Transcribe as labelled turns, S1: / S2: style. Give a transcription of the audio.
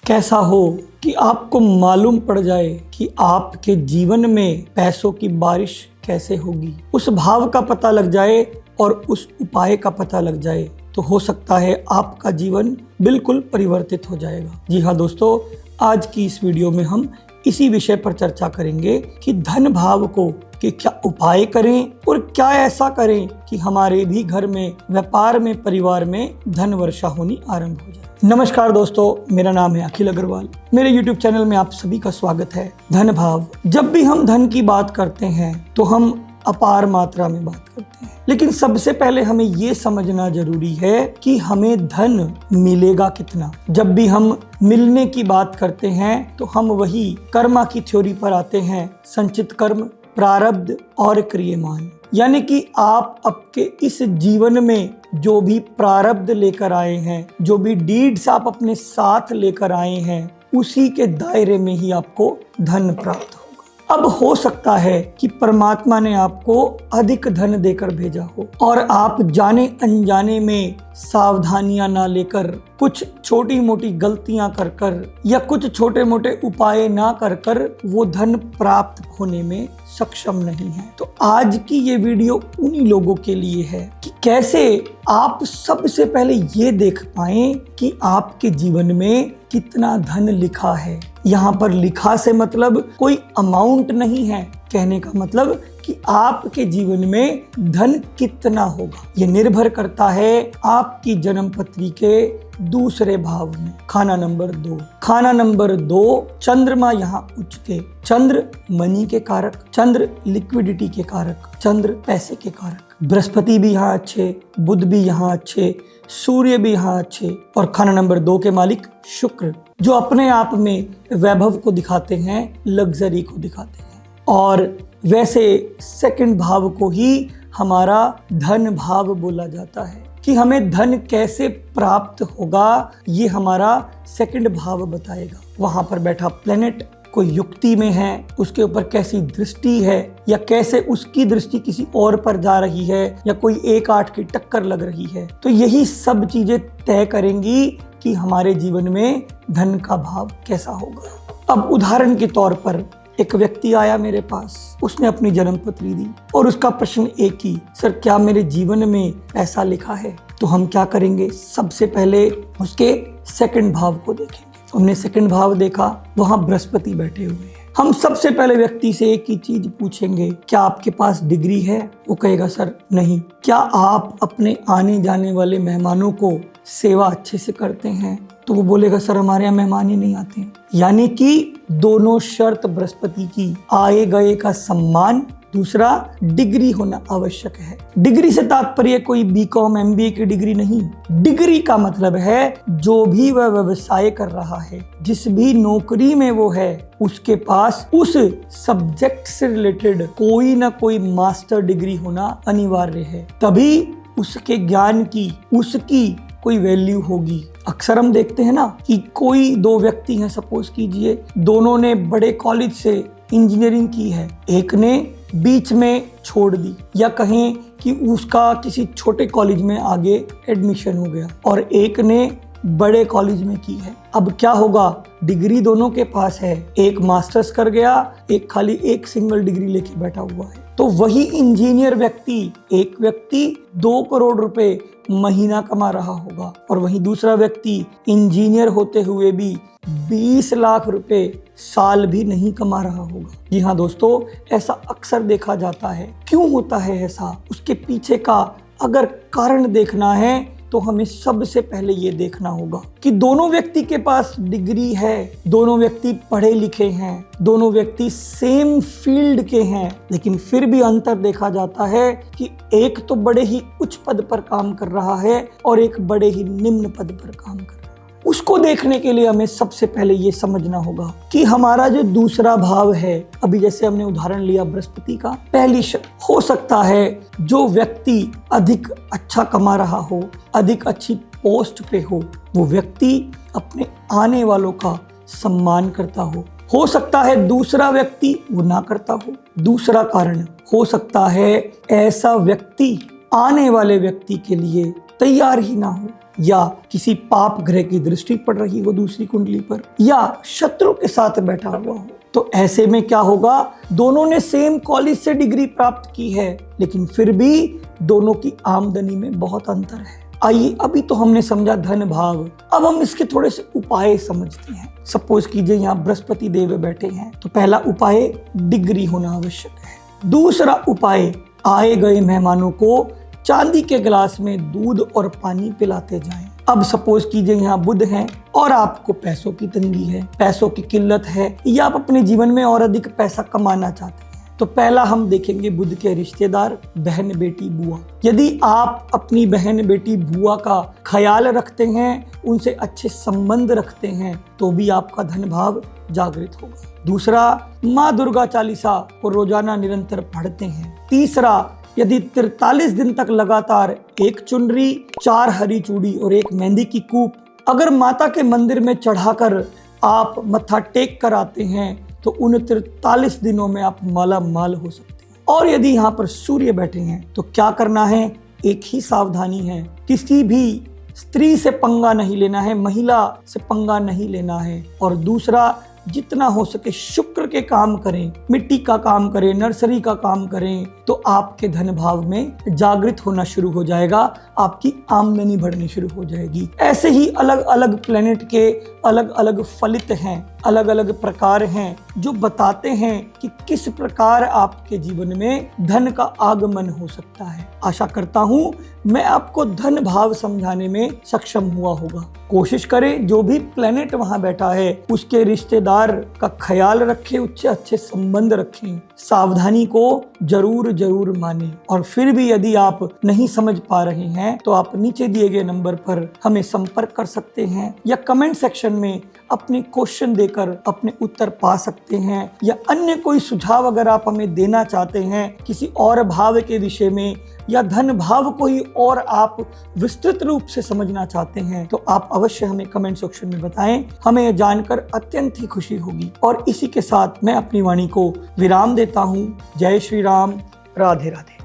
S1: कैसा हो कि आपको मालूम पड़ जाए कि आपके जीवन में पैसों की बारिश कैसे होगी। उस भाव का पता लग जाए और उस उपाय का पता लग जाए तो हो सकता है आपका जीवन बिल्कुल परिवर्तित हो जाएगा। जी हाँ दोस्तों, आज की इस वीडियो में हम इसी विषय पर चर्चा करेंगे कि धन भाव को कि क्या उपाय करें और क्या ऐसा करें कि हमारे भी घर में, व्यापार में, परिवार में धन वर्षा होनी आरंभ हो जाए। नमस्कार दोस्तों, मेरा नाम है अखिल अग्रवाल। मेरे YouTube चैनल में आप सभी का स्वागत है। धन भाव, जब भी हम धन की बात करते हैं तो हम अपार मात्रा में बात करते हैं, लेकिन सबसे पहले हमें ये समझना जरूरी है कि हमें धन मिलेगा कितना। जब भी हम मिलने की बात करते हैं तो हम वही कर्मा की थ्योरी पर आते हैं, संचित कर्म, प्रारब्ध और क्रियमान। यानी कि आप आपके इस जीवन में जो भी प्रारब्ध लेकर आए हैं, जो भी डीड्स आप अपने साथ लेकर आए हैं, उसी के दायरे में ही आपको धन प्राप्त होगा। अब हो सकता है कि परमात्मा ने आपको अधिक धन देकर भेजा हो और आप जाने अनजाने में सावधानियां ना लेकर, कुछ छोटी मोटी गलतियां कर या कुछ छोटे मोटे उपाय ना कर वो धन प्राप्त होने में सक्षम नहीं है। तो आज की ये वीडियो उन्हीं लोगों के लिए है कि कैसे आप सबसे पहले ये देख पाएं कि आपके जीवन में कितना धन लिखा है। यहाँ पर लिखा से मतलब कोई अमाउंट नहीं है, कहने का मतलब कि आपके जीवन में धन कितना होगा। ये निर्भर करता है आपकी जन्म पत्री के दूसरे भाव में। खाना नंबर 2, खाना नंबर 2, चंद्रमा यहाँ उच्च के। चंद्र मनी के कारक, चंद्र लिक्विडिटी के कारक, चंद्र पैसे के कारक। बृहस्पति भी यहाँ अच्छे, बुध भी यहाँ अच्छे, सूर्य भी यहाँ अच्छे और खाना नंबर 2 के मालिक शुक्र, जो अपने आप में वैभव को दिखाते हैं, लग्जरी को दिखाते हैं। और वैसे सेकंड भाव को ही हमारा धन भाव बोला जाता है कि हमें धन कैसे प्राप्त होगा, ये हमारा सेकंड भाव बताएगा। वहां पर बैठा प्लेनेट कोई युक्ति में है, उसके ऊपर कैसी दृष्टि है या कैसे उसकी दृष्टि किसी और पर जा रही है या कोई 1-8 की टक्कर लग रही है, तो यही सब चीजें तय करेंगी कि हमारे जीवन में धन का भाव कैसा होगा। अब उदाहरण के तौर पर एक व्यक्ति आया मेरे पास, उसने अपनी जन्म पत्री दी और उसका प्रश्न एक ही, सर क्या मेरे जीवन में पैसा लिखा है? तो हम क्या करेंगे, सबसे पहले उसके सेकंड भाव को देखेंगे। हमने सेकंड भाव देखा, वहां बृहस्पति बैठे हुए हैं। हम सबसे पहले व्यक्ति से एक ही चीज पूछेंगे, क्या आपके पास डिग्री है? वो कहेगा सर नहीं। क्या आप अपने आने जाने वाले मेहमानों को सेवा अच्छे से करते हैं? तो वो बोलेगा सर हमारे यहाँ मेहमान ही नहीं आते हैं। यानी कि दोनों शर्त बृहस्पति की, आए गए का सम्मान, दूसरा डिग्री होना आवश्यक है। डिग्री से तात्पर्य कोई बीकॉम MBA की डिग्री नहीं। डिग्री का मतलब है जो भी वह व्यवसाय कर रहा है, जिस भी नौकरी में वो है, उसके पास उस सब्जेक्ट से रिलेटेड कोई ना कोई मास्टर डिग्री होना अनिवार्य है। तभी उसके ज्ञान की, उसकी कोई वैल्यू होगी। अक्सर हम देखते हैं ना कि कोई 2 व्यक्ति हैं, सपोज कीजिए, दोनों ने बड़े कॉलेज से इंजीनियरिंग की है, एक ने बीच में छोड़ दी या कहें कि उसका किसी छोटे कॉलेज में आगे एडमिशन हो गया और एक ने बड़े कॉलेज में की है। अब क्या होगा, डिग्री दोनों के पास है, एक मास्टर्स कर गया, एक खाली एक सिंगल डिग्री लेके बैठा हुआ है। तो वही इंजीनियर व्यक्ति, एक व्यक्ति 2 करोड़ रुपए महीना कमा रहा होगा और वहीं दूसरा व्यक्ति इंजीनियर होते हुए भी 20 लाख रुपए साल भी नहीं कमा रहा होगा। जी हाँ दोस्तों, ऐसा अक्सर देखा जाता है। क्यों होता है ऐसा? उसके पीछे का अगर कारण देखना है तो हमें सबसे पहले ये देखना होगा कि दोनों व्यक्ति के पास डिग्री है, दोनों व्यक्ति पढ़े लिखे हैं, दोनों व्यक्ति सेम फील्ड के हैं, लेकिन फिर भी अंतर देखा जाता है कि एक तो बड़े ही उच्च पद पर काम कर रहा है और एक बड़े ही निम्न पद पर काम कर रहा है। उसको देखने के लिए हमें सबसे पहले ये समझना होगा कि हमारा जो दूसरा भाव है, अभी जैसे हमने उदाहरण लिया बृहस्पति का, पहली हो सकता है जो व्यक्ति अधिक अच्छा कमा रहा हो, अधिक अच्छी पोस्ट पे वो व्यक्ति अपने आने वालों का सम्मान करता हो सकता है दूसरा व्यक्ति वो ना करता हो। दूसरा कारण हो सकता है ऐसा व्यक्ति आने वाले व्यक्ति के लिए तैयार ही ना हो, या किसी पाप ग्रह की दृष्टि पड़ रही हो दूसरी कुंडली पर, या शत्रु के साथ बैठा हुआ हो, तो ऐसे में क्या होगा, दोनों ने सेम कॉलेज से डिग्री प्राप्त की है लेकिन फिर भी दोनों की आमदनी में बहुत अंतर है। आइए, अभी तो हमने समझा धन भाव, अब हम इसके थोड़े से उपाय समझते हैं। सपोज कीजिए यहाँ बृहस्पति देव बैठे हैं, तो पहला उपाय डिग्री होना आवश्यक है। दूसरा उपाय, आए गए मेहमानों को चांदी के गिलास में दूध और पानी पिलाते जाएं। अब सपोज कीजिए यहाँ बुध हैं और आपको पैसों की तंगी है, पैसों की किल्लत है, या आप अपने जीवन में और अधिक पैसा कमाना चाहते हैं, तो पहला हम देखेंगे बुध के रिश्तेदार, बहन बेटी बुआ। यदि आप अपनी बहन बेटी बुआ का ख्याल रखते हैं, उनसे अच्छे संबंध रखते हैं, तो भी आपका धन भाव जागृत होगा। दूसरा, माँ दुर्गा चालीसा को रोजाना निरंतर पढ़ते हैं। तीसरा, यदि 43 दिन तक लगातार एक चुनरी, 4 हरी चूड़ी और 1 मेहंदी की कूप अगर माता के मंदिर में चढ़ाकर आप मत्था टेक कर आते हैं, तो उन 43 दिनों में आप माला माल हो सकते हैं। और यदि यहाँ पर सूर्य बैठे हैं, तो क्या करना है, एक ही सावधानी है, किसी भी स्त्री से पंगा नहीं लेना है, महिला से पंगा नहीं लेना है। और दूसरा, जितना हो सके शुक्र के काम करें, मिट्टी का काम करें, नर्सरी का काम करें, तो आपके धन भाव में जागृत होना शुरू हो जाएगा, आपकी आमदनी बढ़नी शुरू हो जाएगी। ऐसे ही अलग अलग प्लेनेट के अलग अलग फलित हैं, अलग अलग प्रकार हैं जो बताते हैं कि किस प्रकार आपके जीवन में धन का आगमन हो सकता है। आशा करता हूँ मैं आपको धन भाव समझाने में सक्षम हुआ होगा। कोशिश करें जो भी प्लेनेट वहां बैठा है उसके रिश्तेदार का ख्याल रखें, उससे अच्छे संबंध रखें, सावधानी को जरूर जरूर मानें। और फिर भी यदि आप नहीं समझ पा रहे हैं तो आप नीचे दिए गए नंबर पर हमें संपर्क कर सकते हैं, या कमेंट सेक्शन में अपने क्वेश्चन देकर अपने उत्तर पा सकते हैं, या अन्य कोई सुझाव अगर आप हमें देना चाहते हैं किसी और भाव के विषय में, या धन भाव को ही और आप विस्तृत रूप से समझना चाहते हैं, तो आप अवश्य हमें कमेंट सेक्शन में बताएं। हमें यह जानकर अत्यंत ही खुशी होगी। और इसी के साथ मैं अपनी वाणी को विराम देता हूँ। जय श्री राम, राधे राधे।